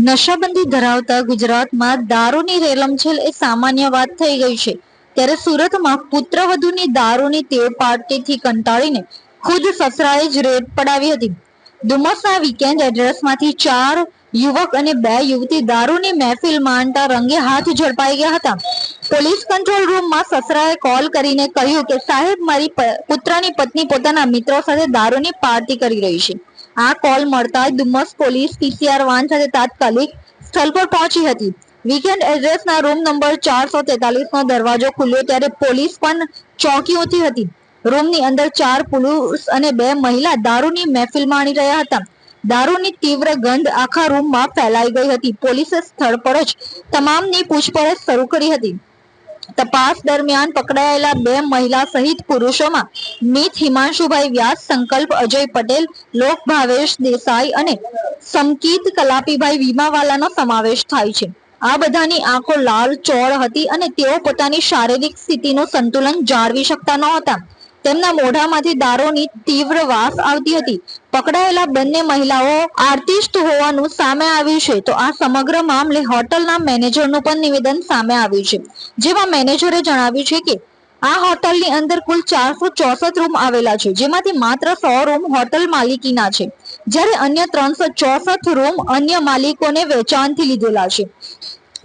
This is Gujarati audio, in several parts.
નશાબંધી ધરાવતા ગુજરાતમાં દારૂની રેલમછેલ એ સામાન્ય વાત થઈ ગઈ છે, ત્યારે સુરતમાં પુત્રવધુની દારૂની ટેવ પાર્ટીથી કંટાળીને ખુદ સસરાએ જ રેડ પડાવી હતી. ડુમસના વીકેન્ડ એડ્રેસમાંથી 4 યુવક અને 2 યુવતી દારૂની મહેફિલ માણતા રંગે હાથ ઝડપાઈ ગયા હતા. પોલીસ કંટ્રોલ રૂમમાં સસરાએ કોલ કરીને કહ્યું કે સાહેબ, મારી પુત્રની પત્ની પોતાના મિત્રો સાથે દારૂની પાર્ટી કરી રહી છે. આ કોલ મળતા જ ડુમસ પોલીસ પીસીઆર વાન સાથે તાત્કાલિક સ્થળ પર પહોંચી હતી. વીકેન્ડ એડ્રેસના રૂમ નંબર 443 નો દરવાજો ખુલ્યો ત્યારે પોલીસ પણ ચોંકી ઉઠી હતી. રૂમની અંદર 4 પુરુષ અને 2 મહિલા દારૂની મહેફિલ માણી રહ્યા હતા. દારૂની તીવ્ર ગંધ આખા રૂમમાં ફેલાઈ ગઈ હતી. પોલીસે સ્થળ પર જ તમામની પૂછપરછ શરૂ કરી હતી. તપાસ દરમિયાન પકડાયેલા 2 મહિલા સહિત પુરુષોમાં મિત હિમાંશુભાઈ વ્યાસ, સંકલ્પ અજય પટેલ, લોક ભાવેશ દેસાઈ અને સમકીત કલાપીભાઈ વીમાવાલાનો સમાવેશ થાય છે. આ બધાની આંખો લાલ ચોળ હતી અને તેઓ પોતાની શારીરિક સ્થિતિનું સંતુલન જાળવી શકતા નહોતા. તેમના મોઢામાંથી દારૂની તીવ્ર વાસ આવતી હતી. પકડાયેલા બંને મહિલાઓ આર્ટિસ્ટ હોવાનું સામે આવ્યું છે. તો આ સમગ્ર મામલે હોટલના મેનેજરનું પણ નિવેદન સામે આવ્યું છે, જેમાં મેનેજરે જણાવ્યું છે કે આ હોટલની અંદર કુલ 464 રૂમ આવેલા છે, જેમાંથી માત્ર 100 રૂમ હોટલ માલિકીના છે, જ્યારે અન્ય 364 રૂમ અન્ય માલિકોને વેચાણથી લીધેલા છે.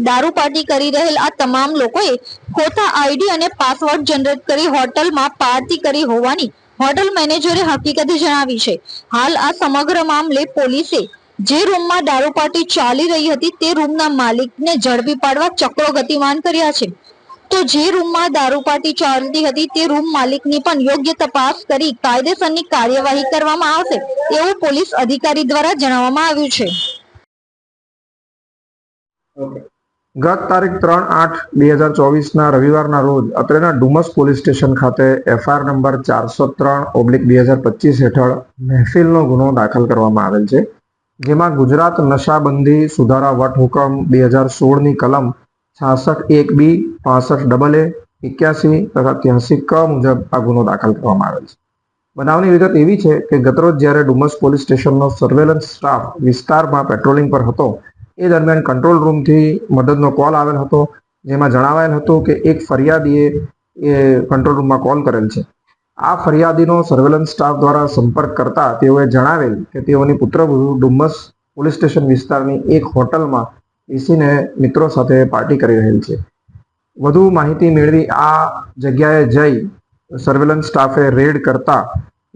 દારૂ પાર્ટી કરી રહેલ આ તમામ લોકોએ ખોટા આઈડી અને પાસવર્ડ જનરેટ કરી હોટલમાં પાર્ટી કરી હોવાની હોટલ મેનેજરે હકીકત જણાવી છે. હાલ આ સમગ્ર મામલે પોલીસે જે રૂમમાં દારૂ પાર્ટી ચાલી રહી હતી તે રૂમના માલિકને ઝડપી પાડવા ચક્રો ગતિમાન કર્યા છે. તો જે રૂમમાં દારૂ પાર્ટી ચાલતી હતી તે રૂમ માલિકની પણ યોગ્ય તપાસ કરી કાયદેસરની કાર્યવાહી કરવામાં આવશે એવું પોલીસ અધિકારી દ્વારા જણાવવામાં આવ્યું છે. ગત તારીખ 3/8/2024 રવિવારના રોજ અત્રેના ડુમસ પોલીસ સ્ટેશન ખાતે એફઆઈઆર નંબર 403/2025 હેઠળ મહેફિલનો ગુનો દાખલ કરવામાં આવેલ છે, જેમાં ગુજરાત નશાબંધી સુધારા વટહુકમ 2016ની કલમ 66(1)(b), 65(a), 81 તથા 83 ક મુજબ આ ગુનો દાખલ કરવામાં આવેલ છે. બનાવની વિગત એવી છે કે ગતરોજ જ્યારે ડુમસ પોલીસ સ્ટેશનનો સર્વેલન્સ સ્ટાફ વિસ્તારમાં પેટ્રોલિંગ પર હતો એ દરમિયાન કંટ્રોલ રૂમથી મદદનો કોલ આવેલ હતો, જેમાં જણાવાયેલ હતું કે એક ફરિયાદીએ કંટ્રોલ રૂમમાં કોલ કરેલ છે. આ ફરિયાદીનો સર્વેલન્સ સ્ટાફ દ્વારા સંપર્ક કરતા તેઓએ જણાવેલ કે તેઓની પુત્રવધુ ડુમસ પોલીસ સ્ટેશન વિસ્તારની એક હોટલમાં બેસીને મિત્રો સાથે પાર્ટી કરી રહેલ છે. વધુ માહિતી મેળવી આ જગ્યાએ જઈ સર્વેલન્સ સ્ટાફે રેડ કરતા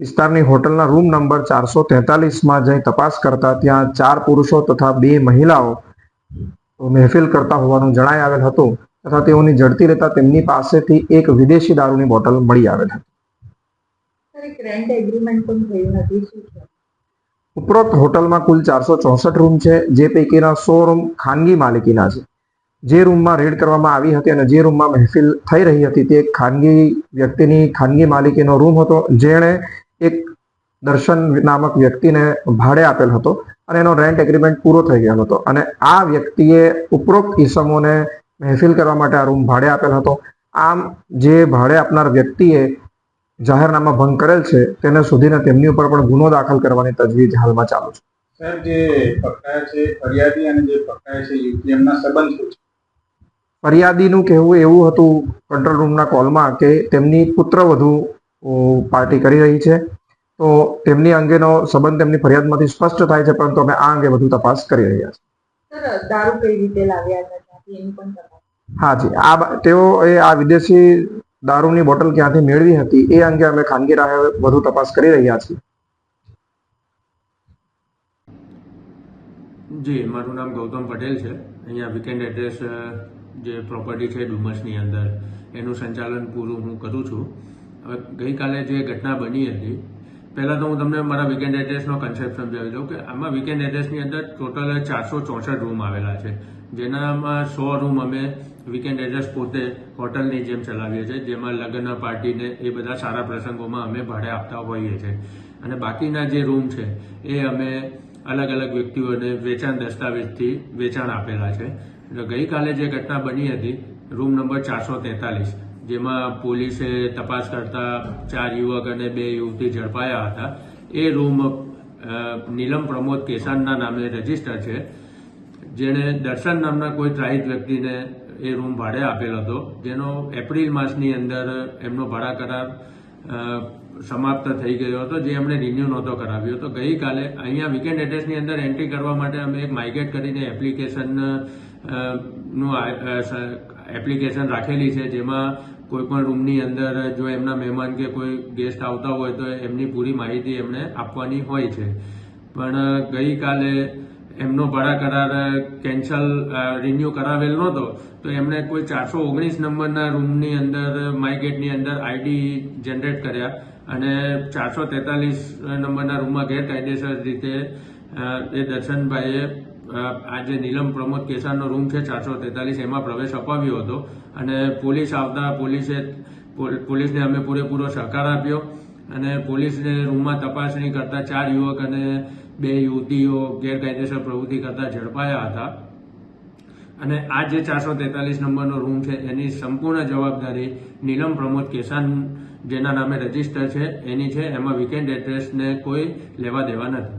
વિસ્તારની હોટલના રૂમ નંબર 443માં જઈ તપાસ કરતા ત્યાં 4 પુરુષો તથા 2 મહિલાઓ મહેફિલ કરતા હોવાનું જણાઈ આવેલ હતું તથા તેઓની ઝડપી લેતા તેમની પાસેથી એક વિદેશી દારૂની બોટલ મળી આવેલ હતી. ઉપરોક્ત હોટલમાં કુલ 464 રૂમ છે, જે પૈકીના 100 રૂમ ખાનગી માલિકીના છે. જે રૂમમાં રેડ કરવામાં આવી હતી અને જે રૂમમાં મહેફિલ થઈ રહી હતી તે ખાનગી વ્યક્તિની ખાનગી માલિકીનો રૂમ હતો, જેણે એક દર્શન નામક વ્યક્તિને ભાડે આપેલ હતો અને એનો રેન્ટ એગ્રીમેન્ટ પૂરો થઈ ગયો હતો અને આ વ્યક્તિએ ઉપરોક્ત ઈસમોને મહેફિલ કરવા માટે આ રૂમ ભાડે આપેલ હતો. આમ જે ભાડે આપનાર વ્યક્તિએ જાહેરનામા ભંગ કરેલ છે તેને શોધીને તેમની ઉપર પણ ગુનો દાખલ કરવાની તજવીજ હાલમાં ચાલુ છે. સાહેબ, જે પકડાયા છે ફરિયાદી અને જે પકડાયા છે યુવતી, એમના સંબંધ શું છે? ફરિયાદીનું કહેવું એવું હતું કંટ્રોલ રૂમના કોલમાં કે તેમની પુત્રવધુ પાર્ટી કરી રહી છે, તો તેમની અંગેનો સંબંધ તેમની ફરિયાદમાંથી સ્પષ્ટ થાય છે, પરંતુ અમે આ અંગે વધુ તપાસ કરી રહ્યા છીએ. દારૂ કઈ રીતે લાવ્યા હતા એની પણ તપાસ? હાજી, તેઓએ આ વિદેશી દારૂની બોટલ ક્યાંથી મેળવી હતી એ અંગે અમે ખાનગી રાહે વધુ તપાસ કરી રહ્યા છીએ. જી, મારું નામ ગૌતમ પટેલ છે. અહીંયા વીકેન્ડ એડ્રેસ જે પ્રોપર્ટી છે ડુમસની અંદર એનું સંચાલન પૂરું હું કરું છું. હવે ગઈકાલે જે ઘટના બની હતી, પહેલાં તો હું તમને મારા વીકેન્ડ એડ્રેસનો કન્સેપ્ટ સમજાવી દઉં કે આમાં વીકેન્ડ એડ્રેસની અંદર ટોટલ 464 રૂમ આવેલા છે, જેનામાં 100 રૂમ અમે વીકેન્ડ એડ્રેસ પોતે હોટલની જેમ ચલાવીએ છીએ, જેમાં લગ્ન પાર્ટીને એ બધા સારા પ્રસંગોમાં અમે ભાડે આપતા હોઈએ છીએ. અને બાકીના જે રૂમ છે એ અમે અલગ અલગ વ્યક્તિઓને વેચાણ દસ્તાવેજથી વેચાણ આપેલા છે. એટલે ગઈકાલે જે ઘટના બની હતી રૂમ નંબર 443, જેમાં પોલીસે તપાસ કરતા 4 યુવક અને 2 યુવતી ઝડપાયા હતા. એ રૂમ નીલમ પ્રમોદ કેસાનના નામે રજીસ્ટર છે, જેણે દર્શન નામના કોઈ ત્રાહિત વ્યક્તિને એ રૂમ ભાડે આપેલ હતો, જેનો એપ્રિલ માસની અંદર એમનો ભાડા કરાર સમાપ્ત થઈ ગયો હતો, જે એમણે રિન્યુ નહોતો કરાવ્યો હતો. ગઈકાલે અહીંયા વીકેન્ડ એડ્રેસની અંદર એન્ટ્રી કરવા માટે અમે એક માઇગેટ કરીને એપ્લિકેશન રાખેલી છે, જેમાં કોઈ પણ રૂમની અંદર જો એમના મહેમાન કે કોઈ ગેસ્ટ આવતા હોય તો એમની પૂરી માહિતી એમને આપવાની હોય છે. પણ ગઈકાલે એમનો ભાડા કરાર કેન્સલ રિન્યુ કરાવેલ નહોતો, તો એમણે કોઈ 419 નંબરના રૂમની અંદર માયગેટની અંદર આઈડી જનરેટ કર્યા અને 443 નંબરના રૂમમાં ગેરકાયદેસર રીતે એ દર્શનભાઈએ આ જે નીલમ પ્રમોદ કેસારનો રૂમ છે 443 એમાં પ્રવેશ અપાવ્યો હતો. અને પોલીસ આવતા પોલીસને અમે પૂરેપૂરો સહકાર આપ્યો અને પોલીસને રૂમમાં તપાસણી કરતા 4 યુવક અને 2 યુવતીઓ ગેરકાયદેસર પ્રવૃત્તિ કરતા ઝડપાયા હતા. અને આ જે 443 નંબરનો રૂમ છે એની સંપૂર્ણ જવાબદારી નીલમ પ્રમોદ કેસાન જેના નામે રજીસ્ટર છે એની છે. એમાં વીકેન્ડ એડ્રેસને કોઈ લેવા દેવા નથી.